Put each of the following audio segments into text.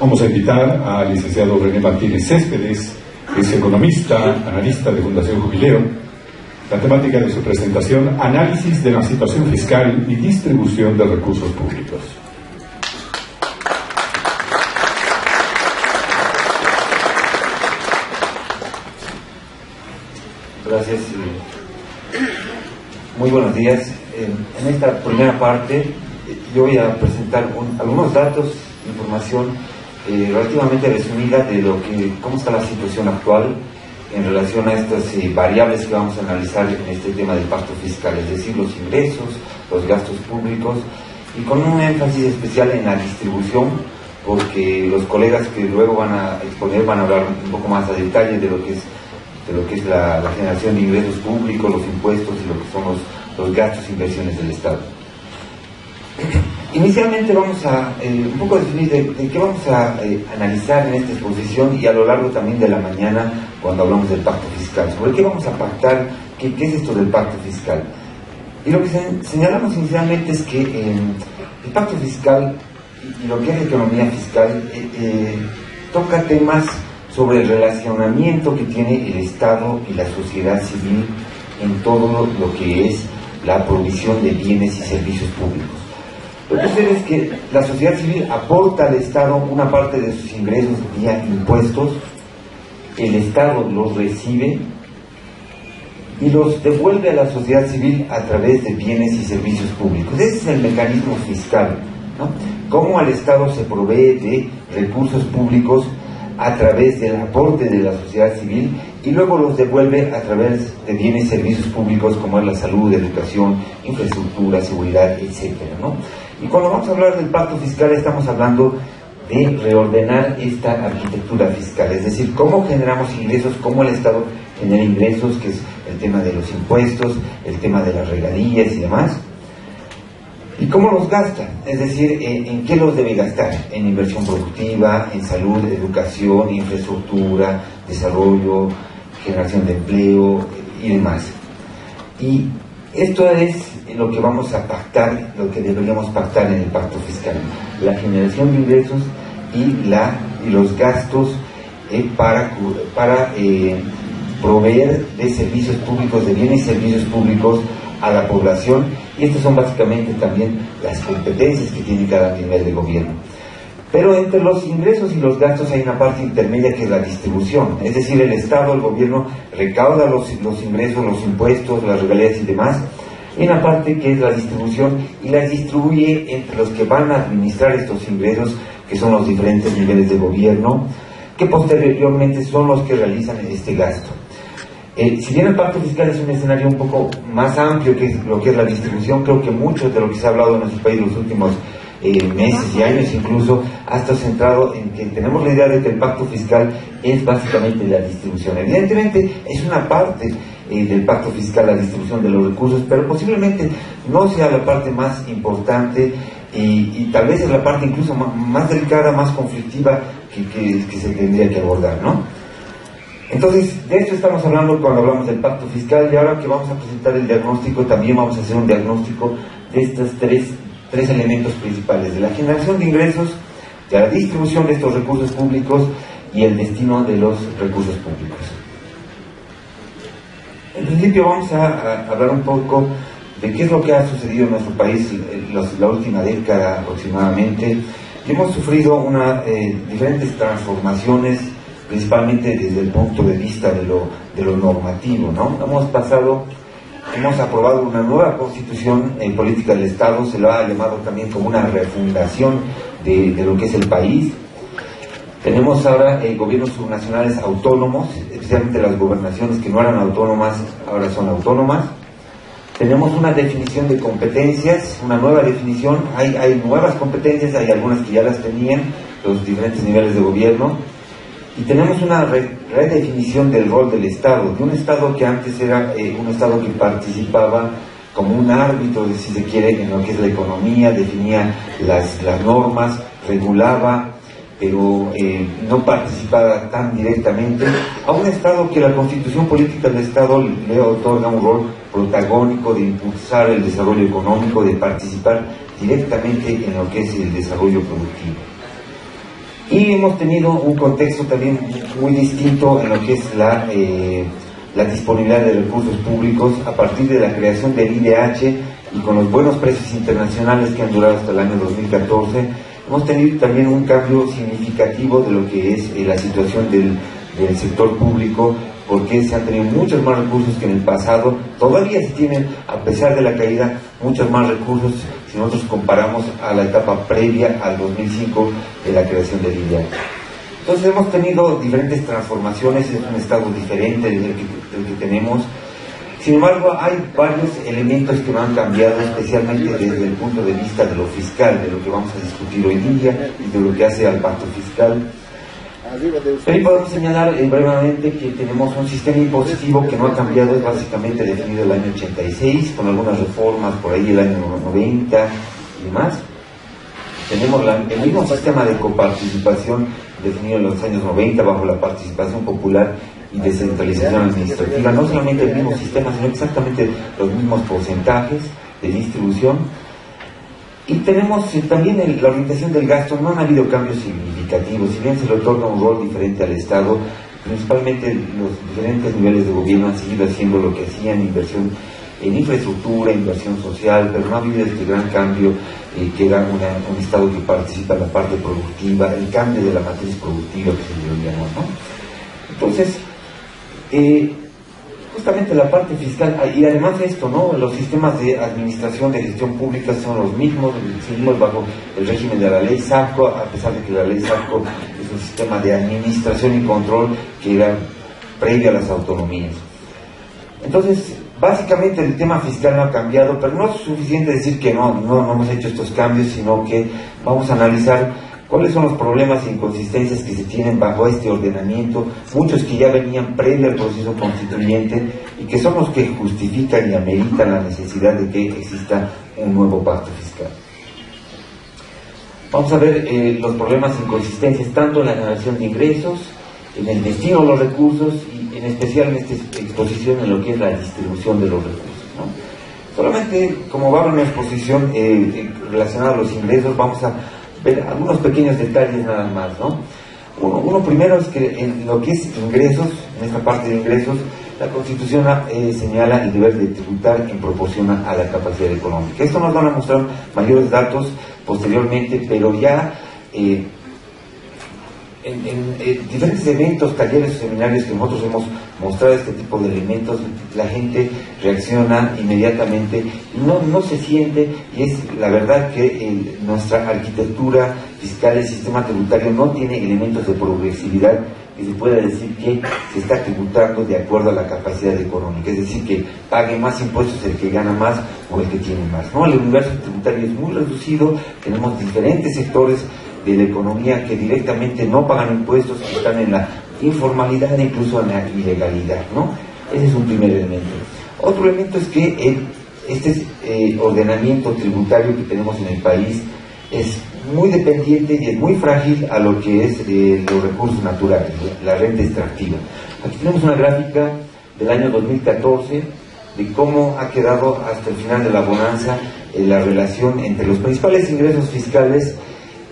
Vamos a invitar al licenciado René Martínez Céspedes, que es economista, analista de Fundación Jubileo. La temática de su presentación: análisis de la situación fiscal y distribución de recursos públicos. Gracias. Muy buenos días. En esta primera parte yo voy a presentar algunos datos, información relativamente resumida de cómo está la situación actual en relación a estas variables que vamos a analizar en este tema del pacto fiscal, es decir, los ingresos, los gastos públicos, y con un énfasis especial en la distribución, porque los colegas que luego van a exponer van a hablar un poco más a detalle de lo que es la generación de ingresos públicos, los impuestos y lo que son los gastos e inversiones del Estado. Inicialmente vamos a un poco definir de qué vamos a analizar en esta exposición y a lo largo también de la mañana cuando hablamos del pacto fiscal. Sobre qué vamos a pactar, qué es esto del pacto fiscal. Y lo que señalamos inicialmente es que el pacto fiscal y lo que es la economía fiscal toca temas sobre el relacionamiento que tiene el Estado y la sociedad civil en todo lo que es la provisión de bienes y servicios públicos. Lo que sucede es que la sociedad civil aporta al Estado una parte de sus ingresos vía impuestos, el Estado los recibe y los devuelve a la sociedad civil a través de bienes y servicios públicos. Ese es el mecanismo fiscal, ¿no? Cómo al Estado se provee de recursos públicos a través del aporte de la sociedad civil y luego los devuelve a través de bienes y servicios públicos como es la salud, educación, infraestructura, seguridad, etcétera, ¿no? Y cuando vamos a hablar del pacto fiscal estamos hablando de reordenar esta arquitectura fiscal, es decir, cómo generamos ingresos, cómo el Estado genera ingresos, que es el tema de los impuestos, el tema de las regalías y demás, y cómo los gasta, es decir, en qué los debe gastar, en inversión productiva, en salud, educación, infraestructura, desarrollo, generación de empleo y demás. Y esto es lo que vamos a pactar, lo que deberíamos pactar en el pacto fiscal: la generación de ingresos y los gastos para proveer de servicios públicos, de bienes y servicios públicos a la población, y estas son básicamente también las competencias que tiene cada nivel de gobierno. Pero entre los ingresos y los gastos hay una parte intermedia que es la distribución, es decir, el Estado, el gobierno recauda los ingresos, los impuestos, las regalías y demás, y una parte que es la distribución, y las distribuye entre los que van a administrar estos ingresos, que son los diferentes niveles de gobierno, que posteriormente son los que realizan este gasto. Si bien el pacto fiscal es un escenario un poco más amplio que lo que es la distribución, creo que mucho de lo que se ha hablado en nuestro país los últimos meses y años incluso ha estado centrado en que tenemos la idea de que el pacto fiscal es básicamente la distribución. Evidentemente es una parte del pacto fiscal la distribución de los recursos, pero posiblemente no sea la parte más importante y tal vez es la parte incluso más delicada, más conflictiva que se tendría que abordar, ¿no? Entonces, de esto estamos hablando cuando hablamos del pacto fiscal, y ahora que vamos a presentar el diagnóstico, también vamos a hacer un diagnóstico de estos tres elementos principales: de la generación de ingresos, de la distribución de estos recursos públicos y el destino de los recursos públicos. En principio vamos a hablar un poco de qué es lo que ha sucedido en nuestro país la última década aproximadamente. Hemos sufrido diferentes transformaciones, principalmente desde el punto de vista de lo normativo, ¿no? Hemos aprobado una nueva constitución política del Estado, se lo ha llamado también como una refundación de lo que es el país. Tenemos ahora gobiernos subnacionales autónomos, especialmente las gobernaciones que no eran autónomas, ahora son autónomas. Tenemos una definición de competencias, una nueva definición, hay nuevas competencias, hay algunas que ya las tenían los diferentes niveles de gobierno. Y tenemos una redefinición del rol del Estado, de un Estado que antes era un Estado que participaba como un árbitro, si se quiere, en lo que es la economía, definía las normas, regulaba, pero no participaba tan directamente, a un Estado que la Constitución Política del Estado le otorga un rol protagónico de impulsar el desarrollo económico, de participar directamente en lo que es el desarrollo productivo. Y hemos tenido un contexto también muy distinto en lo que es la disponibilidad de recursos públicos a partir de la creación del IDH y con los buenos precios internacionales que han durado hasta el año 2014. Hemos tenido también un cambio significativo de lo que es la situación del sector público, porque se han tenido muchos más recursos que en el pasado. Todavía se tienen, a pesar de la caída, muchos más recursos si nosotros comparamos a la etapa previa al 2005 de la creación del IDH. Entonces hemos tenido diferentes transformaciones, es un estado diferente del que tenemos. Sin embargo, hay varios elementos que no han cambiado, especialmente desde el punto de vista de lo fiscal, de lo que vamos a discutir hoy día y de lo que hace al pacto fiscal. Pero podemos señalar brevemente que tenemos un sistema impositivo que no ha cambiado, es básicamente definido el año 86, con algunas reformas por ahí el año 90 y demás. Tenemos el mismo sistema de coparticipación definido en los años 90 bajo la participación popular y descentralización administrativa. No solamente el mismo sistema, sino exactamente los mismos porcentajes de distribución. Y tenemos también la orientación del gasto. No han habido cambios significativos, si bien se le otorga un rol diferente al Estado. Principalmente los diferentes niveles de gobierno han seguido haciendo lo que hacían: inversión en infraestructura, inversión social, pero no ha habido este gran cambio que era un Estado que participa en la parte productiva, el cambio de la matriz productiva que se le llamó, ¿no? Entonces, justamente la parte fiscal, y además de esto, ¿no?, los sistemas de administración, de gestión pública son los mismos, seguimos bajo el régimen de la ley SAFCO, a pesar de que la ley SAFCO es un sistema de administración y control que era previo a las autonomías. Entonces, básicamente el tema fiscal no ha cambiado, pero no es suficiente decir que no hemos hecho estos cambios, sino que vamos a analizar cuáles son los problemas e inconsistencias que se tienen bajo este ordenamiento, muchos que ya venían previo al proceso constituyente y que son los que justifican y ameritan la necesidad de que exista un nuevo pacto fiscal. Vamos a ver los problemas e inconsistencias tanto en la generación de ingresos, en el destino de los recursos y en especial en esta exposición en lo que es la distribución de los recursos, ¿no? Solamente como va a haber una exposición relacionada a los ingresos, vamos a ver algunos pequeños detalles nada más, ¿no? Uno primero es que en lo que es ingresos, en esta parte de ingresos, la Constitución señala el deber de tributar en proporción a la capacidad económica. Esto nos van a mostrar mayores datos posteriormente, pero ya en diferentes eventos, talleres o seminarios que nosotros hemos mostrado este tipo de elementos, la gente reacciona inmediatamente y no se siente, y es la verdad que nuestra arquitectura fiscal, el sistema tributario no tiene elementos de progresividad que se pueda decir que se está tributando de acuerdo a la capacidad económica, es decir, que pague más impuestos el que gana más o el que tiene más, ¿no? El universo tributario es muy reducido, tenemos diferentes sectores de la economía que directamente no pagan impuestos, que están en la informalidad e incluso en la ilegalidad, ¿no? Ese es un primer elemento. Otro elemento es que este ordenamiento tributario que tenemos en el país es muy dependiente y es muy frágil a lo que es los recursos naturales, la renta extractiva. Aquí tenemos una gráfica del año 2014 de cómo ha quedado hasta el final de la bonanza la relación entre los principales ingresos fiscales,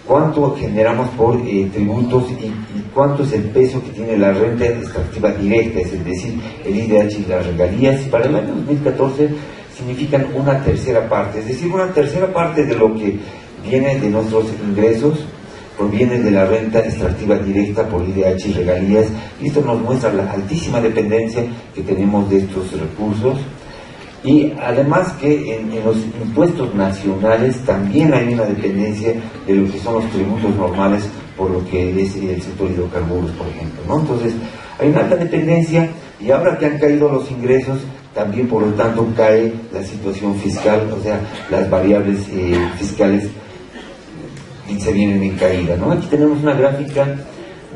cuánto generamos por tributos y cuánto es el peso que tiene la renta extractiva directa, es decir, el IDH y las regalías. Y para el año 2014 significan una tercera parte, es decir, una tercera parte de lo que viene de nuestros ingresos proviene de la renta extractiva directa por IDH y regalías, y esto nos muestra la altísima dependencia que tenemos de estos recursos. Y además que en los impuestos nacionales también hay una dependencia de lo que son los tributos normales por lo que es el sector hidrocarburos, por ejemplo, ¿no? Entonces hay una alta dependencia, y ahora que han caído los ingresos, también por lo tanto cae la situación fiscal, o sea, las variables fiscales se vienen en caída, ¿no? Aquí tenemos una gráfica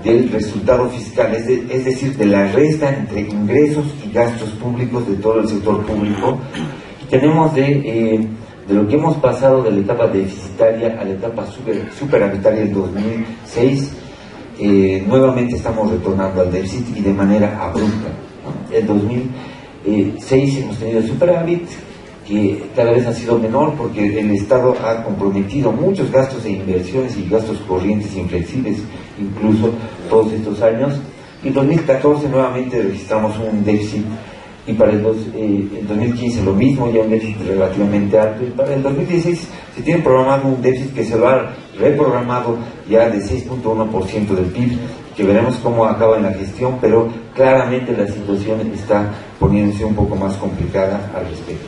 del resultado fiscal, es decir, de la resta entre ingresos y gastos públicos de todo el sector público. Y tenemos de lo que hemos pasado de la etapa deficitaria a la etapa superavitaria del 2006, nuevamente estamos retornando al déficit y de manera abrupta, ¿no? El 2006 hemos tenido superávit, que cada vez ha sido menor porque el Estado ha comprometido muchos gastos e inversiones y gastos corrientes inflexibles incluso todos estos años. En 2014 nuevamente registramos un déficit, y para el 2015 lo mismo, ya un déficit relativamente alto, y para el 2016 se tiene programado un déficit que se lo ha reprogramado ya de 6.1% del PIB, que veremos cómo acaba en la gestión, pero claramente la situación está poniéndose un poco más complicada al respecto.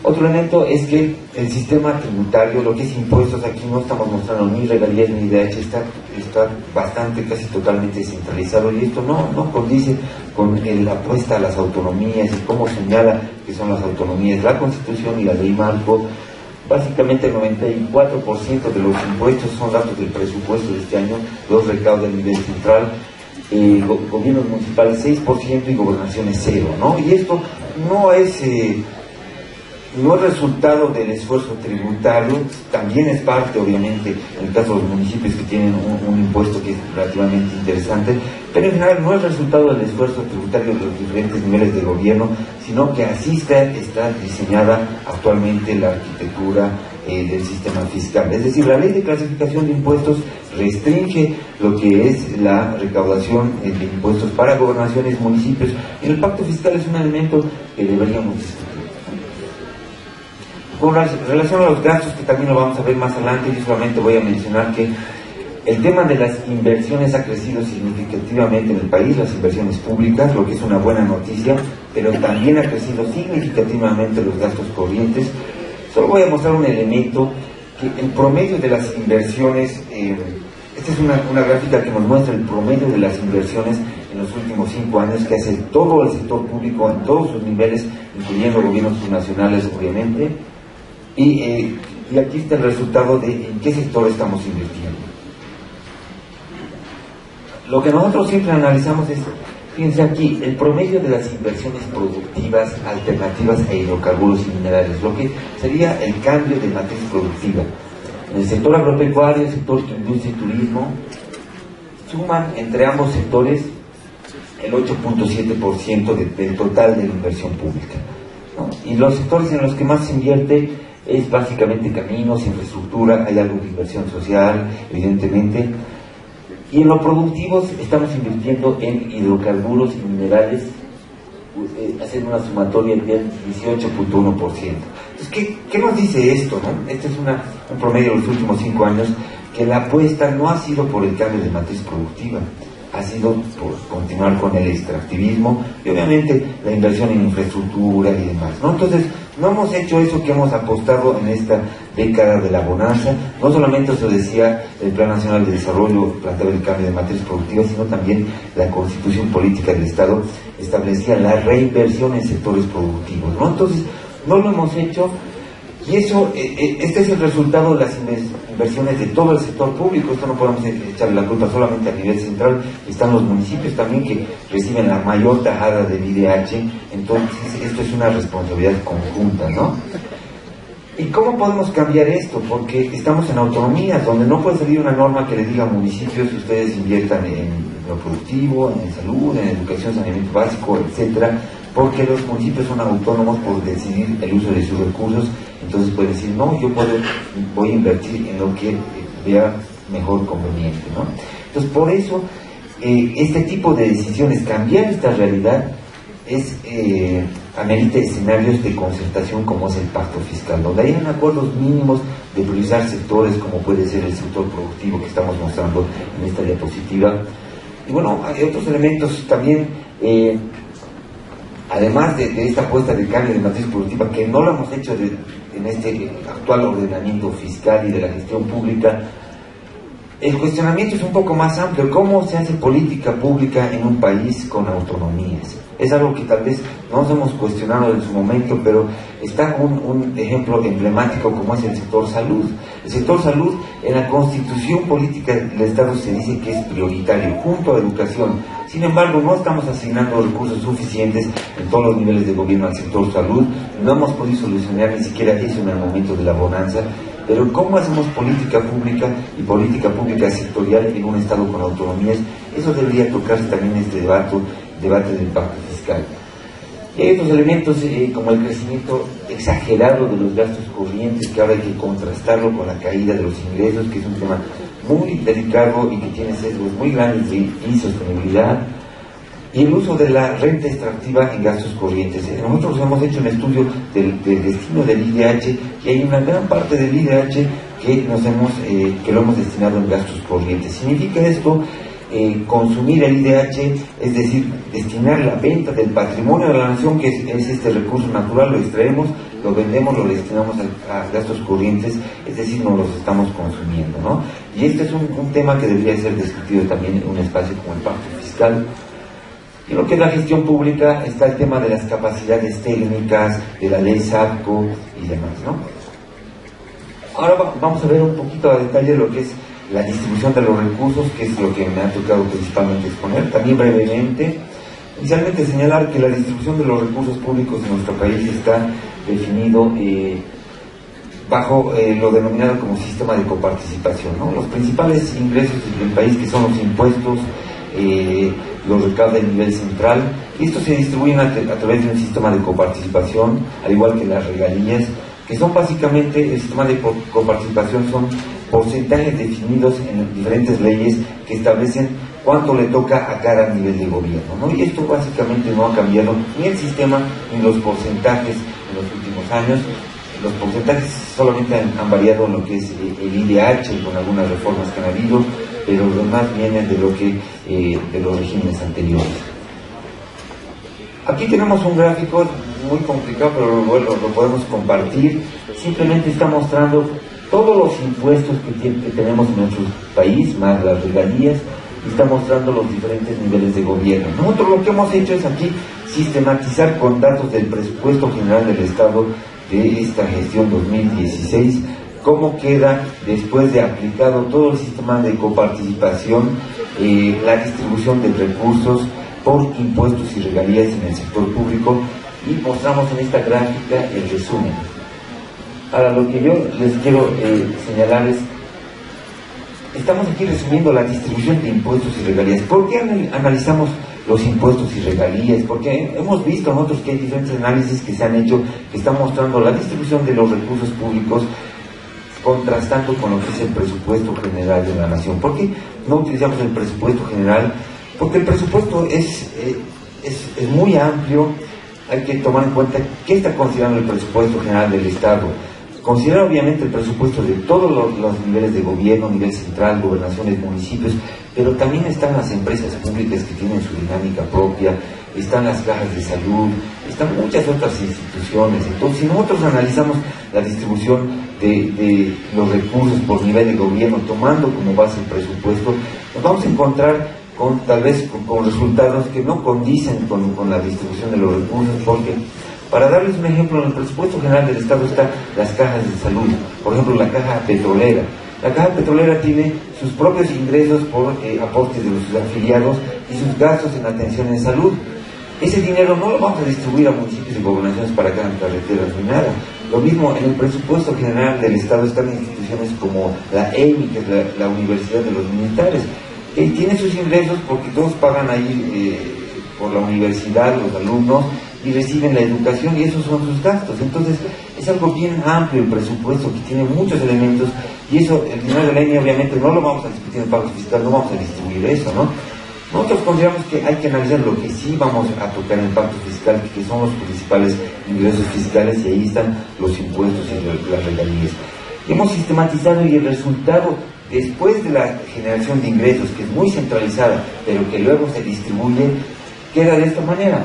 Otro elemento es que el sistema tributario, lo que es impuestos, aquí no estamos mostrando ni regalías ni IDH, está bastante, casi totalmente descentralizado, y esto no condice con la apuesta a las autonomías y cómo señala que son las autonomías la Constitución y la Ley Marco. Básicamente el 94% de los impuestos son datos del presupuesto de este año, los recauda a nivel central, gobiernos municipales 6% y gobernaciones 0, ¿no? Y esto no es resultado del esfuerzo tributario, también es parte, obviamente, en el caso de los municipios que tienen un impuesto que es relativamente interesante, pero en general no es resultado del esfuerzo tributario de los diferentes niveles de gobierno, sino que así está diseñada actualmente la arquitectura del sistema fiscal. Es decir, la ley de clasificación de impuestos restringe lo que es la recaudación de impuestos para gobernaciones, municipios, y el pacto fiscal es un elemento que deberíamos discutir. Con relación a los gastos, que también lo vamos a ver más adelante, yo solamente voy a mencionar que el tema de las inversiones ha crecido significativamente en el país, las inversiones públicas, lo que es una buena noticia, pero también ha crecido significativamente los gastos corrientes. Solo voy a mostrar un elemento, que el promedio de las inversiones, esta es una gráfica que nos muestra el promedio de las inversiones en los últimos 5 años que hace todo el sector público en todos sus niveles, incluyendo gobiernos nacionales, obviamente. Y aquí está el resultado de en qué sector estamos invirtiendo. Lo que nosotros siempre analizamos es, fíjense aquí, el promedio de las inversiones productivas, alternativas a hidrocarburos y minerales, lo que sería el cambio de matriz productiva. En el sector agropecuario, el sector industria y turismo, suman entre ambos sectores el 8.7% del total de la inversión pública, ¿no? Y los sectores en los que más se invierte es básicamente caminos, infraestructura, hay algo de inversión social, evidentemente, y en lo productivos estamos invirtiendo en hidrocarburos y minerales, haciendo una sumatoria del 18.1%. Entonces, ¿qué nos dice esto, no? Este es un promedio de los últimos 5 años, que la apuesta no ha sido por el cambio de matriz productiva, ha sido por continuar con el extractivismo y obviamente la inversión en infraestructura y demás, ¿no? Entonces, no hemos hecho eso que hemos apostado en esta década de la bonanza. No solamente se decía el Plan Nacional de Desarrollo, planteaba el cambio de matriz productiva, sino también la Constitución Política del Estado establecía la reinversión en sectores productivos, ¿no? Entonces, no lo hemos hecho. Y eso, este es el resultado de las inversiones de todo el sector público. Esto no podemos echarle la culpa solamente a nivel central. Están los municipios también que reciben la mayor tajada del IDH. Entonces, esto es una responsabilidad conjunta, ¿no? ¿Y cómo podemos cambiar esto? Porque estamos en autonomías, donde no puede salir una norma que le diga a municipios: ustedes inviertan en lo productivo, en salud, en educación, saneamiento básico, etcétera, porque los municipios son autónomos por decidir el uso de sus recursos. Entonces puede decir, no, yo voy a invertir en lo que vea mejor conveniente, ¿no? Entonces, por eso, este tipo de decisiones, cambiar esta realidad, amerita escenarios de concertación como es el pacto fiscal, donde hay acuerdos mínimos de priorizar sectores como puede ser el sector productivo que estamos mostrando en esta diapositiva. Y bueno, hay otros elementos también, además de esta apuesta de cambio de matriz productiva, que no lo hemos hecho en este actual ordenamiento fiscal y de la gestión pública. El cuestionamiento es un poco más amplio. ¿Cómo se hace política pública en un país con autonomías? Es algo que tal vez no nos hemos cuestionado en su momento, pero está un ejemplo emblemático como es el sector salud. El sector salud, en la Constitución Política del Estado se dice que es prioritario, junto a educación. Sin embargo, no estamos asignando recursos suficientes en todos los niveles de gobierno al sector salud. No hemos podido solucionar ni siquiera eso en el momento de la bonanza. Pero ¿cómo hacemos política pública y política pública sectorial en un Estado con autonomías? Eso debería tocarse también en este debate del pacto fiscal. Y hay otros elementos como el crecimiento exagerado de los gastos corrientes, que ahora hay que contrastarlo con la caída de los ingresos, que es un tema muy delicado y que tiene sesgos muy grandes de insostenibilidad, y el uso de la renta extractiva en gastos corrientes. Nosotros hemos hecho un estudio del destino del IDH y hay una gran parte del IDH que lo hemos destinado en gastos corrientes. ¿Significa esto? Consumir el IDH, es decir, destinar la venta del patrimonio de la nación, que es este recurso natural, lo extraemos, lo vendemos, lo destinamos a gastos corrientes, es decir, no los estamos consumiendo, ¿no? Y este es un tema que debería ser discutido también en un espacio como el pacto fiscal. En lo que es la gestión pública está el tema de las capacidades técnicas, de la ley SAPCO y demás, ¿no? Ahora vamos a ver un poquito a detalle lo que es la distribución de los recursos, que es lo que me ha tocado principalmente exponer. También brevemente, inicialmente señalar que la distribución de los recursos públicos en nuestro país está definido bajo lo denominado como sistema de coparticipación, ¿no? Los principales ingresos del país, que son los impuestos, los recauda a nivel central, y estos se distribuyen a través de un sistema de coparticipación, al igual que las regalías, que son básicamente, el sistema de coparticipación son porcentajes definidos en diferentes leyes que establecen cuánto le toca a cada nivel de gobierno, ¿no? Y esto básicamente no ha cambiado ni el sistema ni los porcentajes en los últimos años. Los porcentajes solamente han variado en lo que es el IDH, con algunas reformas que han habido, pero lo demás viene de los regímenes anteriores. Aquí tenemos un gráfico muy complicado, pero bueno, lo podemos compartir. Simplemente está mostrando todos los impuestos que tenemos en nuestro país, más las regalías, y está mostrando los diferentes niveles de gobierno. Nosotros lo que hemos hecho es aquí sistematizar con datos del presupuesto general del Estado de esta gestión 2016, cómo queda después de aplicado todo el sistema de coparticipación, la distribución de recursos por impuestos y regalías en el sector público, y mostramos en esta gráfica el resumen. Ahora, lo que yo les quiero señalar es, estamos aquí resumiendo la distribución de impuestos y regalías. ¿Por qué analizamos los impuestos y regalías? Porque hemos visto nosotros que hay diferentes análisis que se han hecho que están mostrando la distribución de los recursos públicos contrastando con lo que es el presupuesto general de la nación. ¿Por qué no utilizamos el presupuesto general? Porque el presupuesto es muy amplio. Hay que tomar en cuenta qué está considerando el presupuesto general del Estado. Considera obviamente el presupuesto de todos los niveles de gobierno, nivel central, gobernaciones, municipios, pero también están las empresas públicas que tienen su dinámica propia, están las cajas de salud, están muchas otras instituciones. Entonces, si nosotros analizamos la distribución de los recursos por nivel de gobierno, tomando como base el presupuesto, nos vamos a encontrar tal vez con resultados que no condicen con la distribución de los recursos, porque, para darles un ejemplo, en el presupuesto general del Estado están las cajas de salud. Por ejemplo, la caja petrolera. La caja petrolera tiene sus propios ingresos por aportes de sus afiliados y sus gastos en atención en salud. Ese dinero no lo vamos a distribuir a municipios y gobernaciones para que hagan carreteras ni nada. Lo mismo en el presupuesto general del Estado están instituciones como la EMI, que es la Universidad de los Militares. Tiene sus ingresos porque todos pagan ahí por la universidad, los alumnos, y reciben la educación, y esos son sus gastos. Entonces es algo bien amplio el presupuesto, que tiene muchos elementos, y eso, el dinero de la EMI obviamente no lo vamos a discutir en el pacto fiscal, no vamos a distribuir eso, ¿no? Nosotros consideramos que hay que analizar lo que sí vamos a tocar en el pacto fiscal, que son los principales ingresos fiscales, y ahí están los impuestos y las regalías. Hemos sistematizado, y el resultado después de la generación de ingresos, que es muy centralizada, pero que luego se distribuye, queda de esta manera.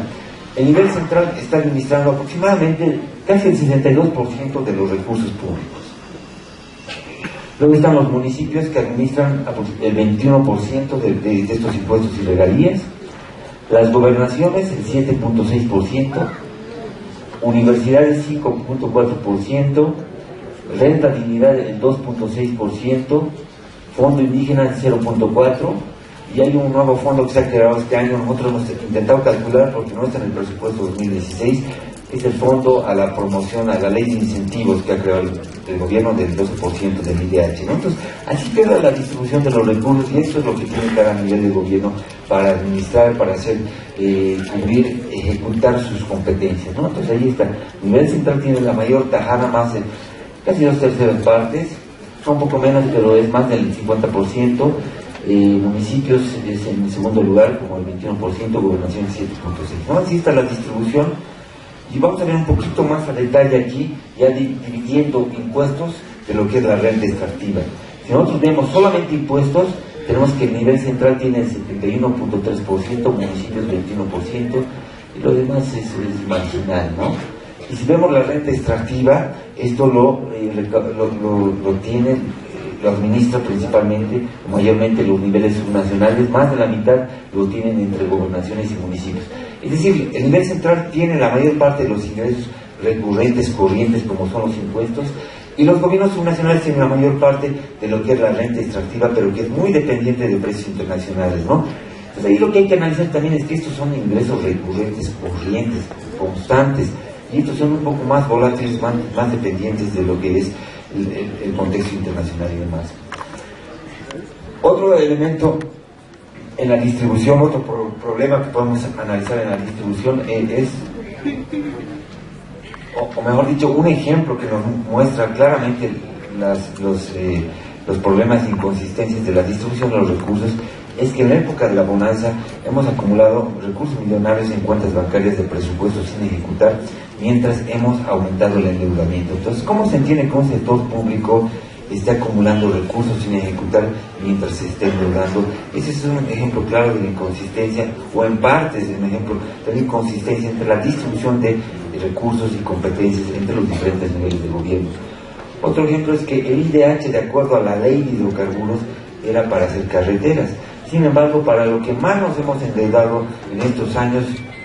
El nivel central está administrando aproximadamente casi el 62% de los recursos públicos. Luego están los municipios, que administran el 21% de estos impuestos y regalías, las gobernaciones el 7.6%, universidades 5.4%, renta dignidad el 2.6%, fondo indígena el 0.4%, y hay un nuevo fondo que se ha creado este año. Nosotros hemos intentado calcular, porque no está en el presupuesto 2016, es el fondo a la promoción, a la ley de incentivos que ha creado el gobierno, del 12% del IDH, ¿no? Entonces, así queda la distribución de los recursos, y esto es lo que tiene cada nivel de gobierno para administrar, para hacer, cubrir, ejecutar sus competencias, ¿no? Entonces ahí está. El nivel central tiene la mayor tajada, más casi 2/3 partes. son un poco menos, pero es más del 50%. Municipios es en el segundo lugar, como el 21%, gobernaciones 7.6%. ¿No? Así está la distribución. Y vamos a ver un poquito más a detalle aquí, ya dividiendo impuestos de lo que es la renta extractiva. Si nosotros vemos solamente impuestos, tenemos que el nivel central tiene el 71.3%, municipios 21%, y lo demás es marginal, ¿no? Y si vemos la renta extractiva, esto lo tiene, lo administra principalmente, mayormente los niveles subnacionales, más de la mitad lo tienen entre gobernaciones y municipios. Es decir, el nivel central tiene la mayor parte de los ingresos recurrentes, corrientes, como son los impuestos, y los gobiernos subnacionales tienen la mayor parte de lo que es la renta extractiva, pero que es muy dependiente de precios internacionales, ¿no? Entonces ahí lo que hay que analizar también es que estos son ingresos recurrentes, corrientes, constantes, y estos son un poco más volátiles, más dependientes de lo que es el contexto internacional y demás. Otro elemento en la distribución, otro problema que podemos analizar en la distribución es, o mejor dicho, un ejemplo que nos muestra claramente los problemas e inconsistencias de la distribución de los recursos, es que en la época de la bonanza hemos acumulado recursos millonarios en cuentas bancarias de presupuestos sin ejecutar, mientras hemos aumentado el endeudamiento. Entonces, ¿cómo se entiende que un sector público esté acumulando recursos sin ejecutar mientras se esté endeudando? Ese es un ejemplo claro de la inconsistencia, o en partes de un ejemplo de la inconsistencia entre la distribución de recursos y competencias entre los diferentes niveles de gobierno. Otro ejemplo es que el IDH, de acuerdo a la ley de hidrocarburos, era para hacer carreteras. Sin embargo, para lo que más nos hemos endeudado en estos años,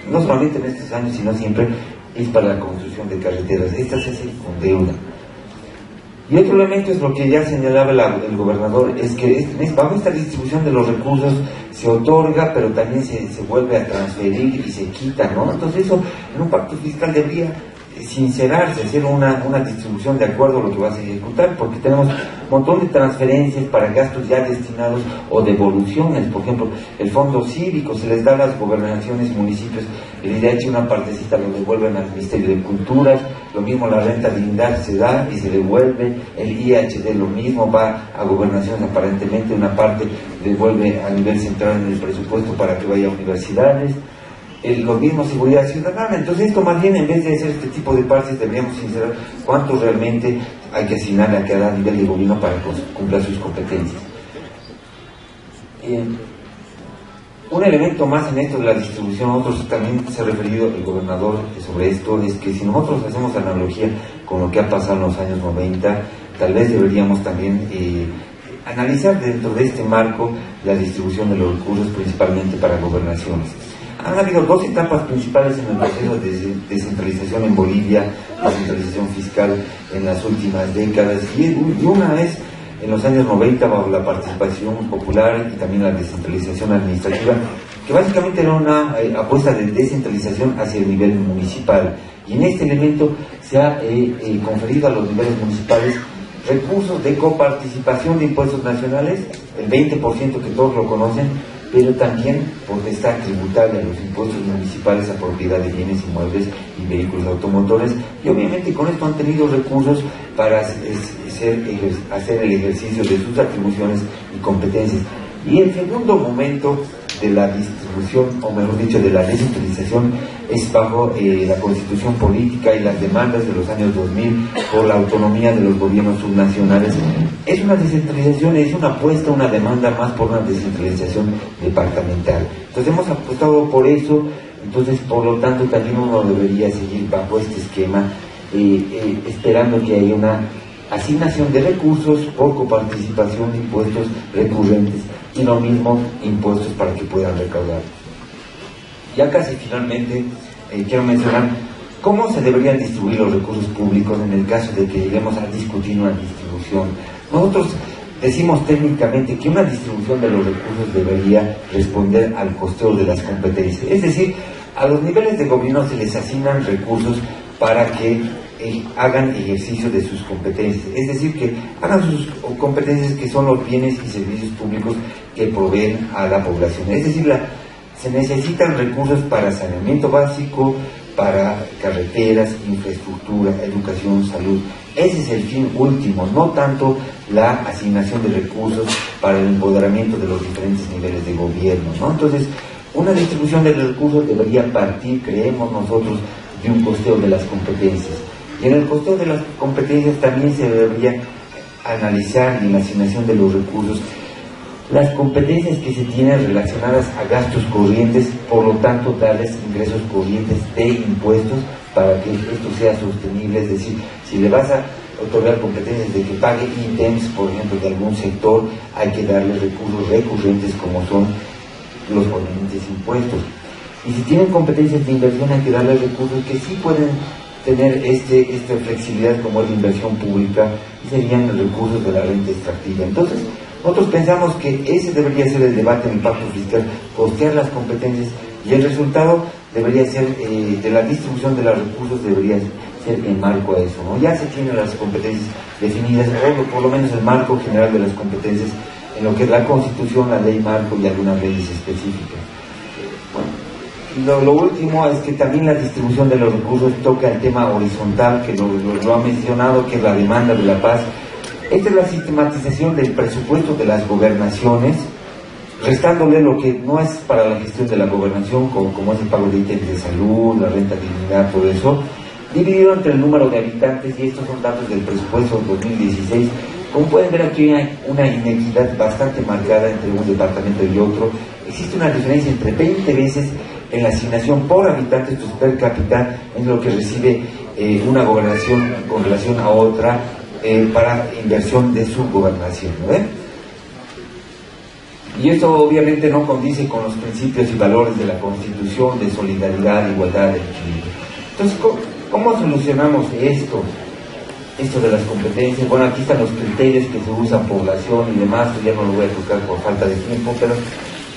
no solamente en estos años, sino siempre, es para la construcción de carreteras. Esta se hace con deuda. Y otro elemento es lo que ya señalaba el gobernador, es que bajo esta distribución de los recursos se otorga, pero también se vuelve a transferir y se quita, ¿no? Entonces eso en un pacto fiscal debería sincerarse, hacer una distribución de acuerdo a lo que vas a ejecutar, porque tenemos un montón de transferencias para gastos ya destinados o devoluciones. Por ejemplo, el fondo cívico se les da a las gobernaciones y municipios, el IDH una partecita lo devuelven al Ministerio de Culturas, lo mismo la renta dignidad se da y se devuelve, el IHD lo mismo, va a gobernaciones aparentemente, una parte devuelve a nivel central en el presupuesto para que vaya a universidades, lo mismo seguridad ciudadana. Entonces esto más bien, en vez de hacer este tipo de partes, deberíamos sincerar cuánto realmente hay que asignar a cada nivel de gobierno para cumplir sus competencias. Un elemento más en esto de la distribución, otros también se ha referido el gobernador sobre esto, es que si nosotros hacemos analogía con lo que ha pasado en los años 90, tal vez deberíamos también analizar dentro de este marco la distribución de los recursos, principalmente para gobernaciones. Han habido dos etapas principales en el proceso de descentralización en Bolivia, descentralización fiscal en las últimas décadas, y una es en los años 90 bajo la participación popular y también la descentralización administrativa, que básicamente era una apuesta de descentralización hacia el nivel municipal. Y en este elemento se ha conferido a los niveles municipales recursos de coparticipación de impuestos nacionales, el 20% que todos lo conocen, pero también potestad tributaria a los impuestos municipales a propiedad de bienes inmuebles y vehículos automotores, y obviamente con esto han tenido recursos para hacer el ejercicio de sus atribuciones y competencias. Y el segundo momento de la distribución, o mejor dicho, de la descentralización, es bajo la constitución política y las demandas de los años 2000 por la autonomía de los gobiernos subnacionales. Es una descentralización, es una apuesta, una demanda más por una descentralización departamental. Entonces hemos apostado por eso, entonces por lo tanto también uno debería seguir bajo este esquema, esperando que haya una asignación de recursos por coparticipación de impuestos recurrentes y lo mismo impuestos para que puedan recaudar. Ya casi finalmente quiero mencionar cómo se deberían distribuir los recursos públicos en el caso de que lleguemos a discutir una distribución. Nosotros decimos técnicamente que una distribución de los recursos debería responder al costeo de las competencias, es decir, a los niveles de gobierno se les asignan recursos para que hagan ejercicio de sus competencias, es decir, que hagan sus competencias, que son los bienes y servicios públicos que proveen a la población. Es decir, se necesitan recursos para saneamiento básico, para carreteras, infraestructura, educación, salud. Ese es el fin último, no tanto la asignación de recursos para el empoderamiento de los diferentes niveles de gobierno, ¿no? Entonces, una distribución de recursos debería partir, creemos nosotros, de un costeo de las competencias. Y en el costeo de las competencias también se debería analizar, y en la asignación de los recursos, las competencias que se tienen relacionadas a gastos corrientes, por lo tanto darles ingresos corrientes de impuestos para que esto sea sostenible. Es decir, si le vas a otorgar competencias de que pague ítems, por ejemplo, de algún sector, hay que darle recursos recurrentes como son los corrientes impuestos. Y si tienen competencias de inversión, hay que darles recursos que sí pueden tener esta flexibilidad, como es la inversión pública, y serían los recursos de la renta extractiva. Entonces, nosotros pensamos que ese debería ser el debate en el pacto fiscal, costear las competencias, y el resultado debería ser, de la distribución de los recursos, debería ser en marco a eso, ¿no? Ya se tienen las competencias definidas, o por lo menos el marco general de las competencias, en lo que es la Constitución, la ley marco y algunas leyes específicas. Bueno, lo último es que también la distribución de los recursos toca el tema horizontal, que lo ha mencionado, que es la demanda de la paz. Esta es la sistematización del presupuesto de las gobernaciones, restándole lo que no es para la gestión de la gobernación, como es el pago de ítems de salud, la renta dignidad, todo eso, dividido entre el número de habitantes, y estos son datos del presupuesto 2016. Como pueden ver, aquí hay una inequidad bastante marcada entre un departamento y otro. Existe una diferencia entre 20 veces en la asignación por habitante per cápita en lo que recibe una gobernación con relación a otra para inversión de su gobernación, ¿no? Y esto obviamente no condice con los principios y valores de la Constitución de solidaridad, igualdad y equilibrio. Entonces, ¿cómo solucionamos esto de las competencias? Bueno, aquí están los criterios que se usan, población y demás, pues ya no lo voy a tocar por falta de tiempo, pero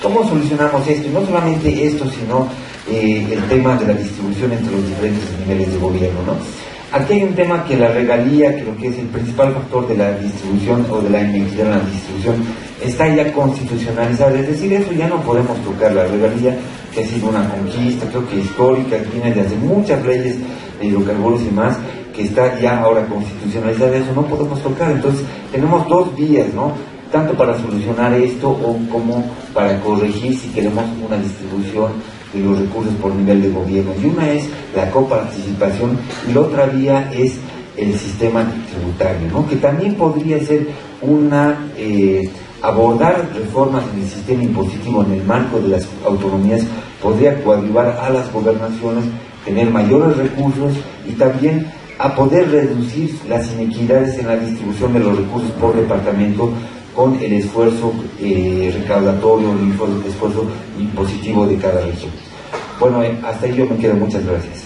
¿cómo solucionamos esto? Y no solamente esto, sino el tema de la distribución entre los diferentes niveles de gobierno, ¿no? Aquí hay un tema que la regalía, creo que es el principal factor de la distribución o de la inequidad en la distribución, está ya constitucionalizada, es decir, eso ya no podemos tocar. La regalía, que ha sido una conquista, creo que histórica, que viene desde muchas leyes de hidrocarburos y más, que está ya ahora constitucionalizada, eso no podemos tocar. Entonces, tenemos dos vías, ¿no? Tanto para solucionar esto o como para corregir si queremos una distribución de los recursos por nivel de gobierno. Y una es la coparticipación y la otra vía es el sistema tributario, ¿no? Que también podría ser una abordar reformas en el sistema impositivo en el marco de las autonomías, podría coadyuvar a las gobernaciones, tener mayores recursos y también a poder reducir las inequidades en la distribución de los recursos por departamento con el esfuerzo recaudatorio, el esfuerzo impositivo de cada región. Bueno, hasta ahí yo me quedo. Muchas gracias.